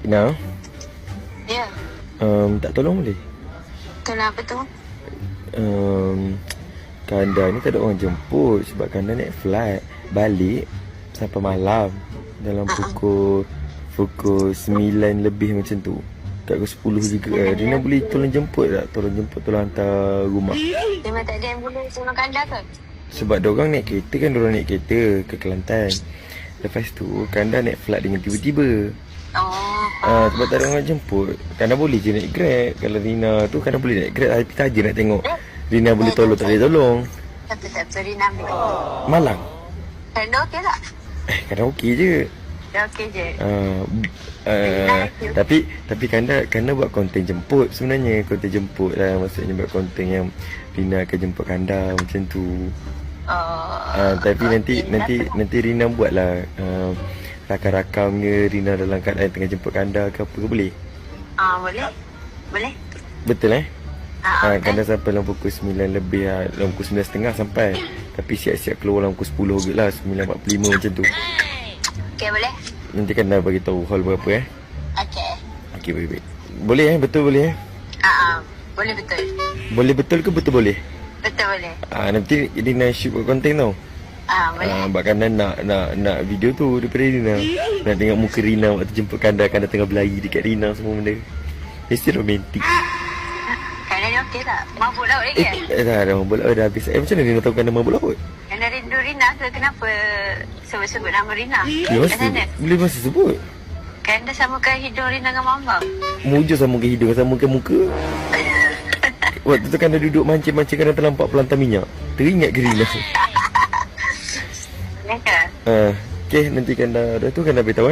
Nah, Ya. tak tolong boleh? Kenapa tu? Kanda ni tak ada orang jemput sebab Kanda naik flight balik sampai malam dalam pukul 9 lebih macam tu. Kat pukul 10 juga kan. Rina boleh tolong jemput tak? Tolong hantar rumah. Memang tak ada ambulans tolong Kanda ke? Sebab diorang naik kereta kan, diorang naik kereta ke Kelantan. Lepas tu Kanda naik flight dengan tiba-tiba. Sebab tak ada orang jemput. Kanda boleh je naik Grab. Kalau Rina tu Kanda boleh naik Grab. Tapi saja nak tengok Rina boleh tolong tak boleh tolong. Tak Rina ambil. Malang. Kanda okey tak? Kanda okey je. Dah okey je. Tapi Kanda buat konten jemput sebenarnya. Konten jemput lah. Maksudnya buat konten yang Rina akan jemput Kanda macam tu. Tapi nanti Rina buatlah rakam-rakamnya Rina dalam keadaan tengah jemput Kanda ke apa ke, boleh? Boleh. Betul Kanda sampai dalam pukul 9 lebih lah. Dalam pukul 9.30 sampai. Tapi siap-siap keluar dalam pukul 10 je lah. 9.45 macam tu. Okey, boleh? Nanti Kanda bagi tahu hall berapa Okey, baik. Boleh betul boleh Boleh betul. Boleh betul ke betul boleh? Betul boleh. Nanti Rina shoot buat konten tau. Boleh. Sebab Kanda nak video tu daripada Rina. Nak tengok muka Rina waktu jemput Kanda tengah berlari dekat Rina semua benda. Mesti romantik. Kanda ni okey tak? Mabuk laut lagi kan? Dah mabuk laut dah habis. Macam mana Rina tahu Kanda mabuk laut? Kanda rindu Rina ke? Kenapa sebut-sebut nama Rina? Boleh masa sebut. Kanda samakan hidung Rina dengan Mambang. Muja samakan hidung, samakan muka. Waktu tu Kanda duduk mancing-mancing Kanda terlampak pelantar minyak. Teringat ke Rina? Ya ke? Okay, nanti Kanda dah tu Kanda beritahu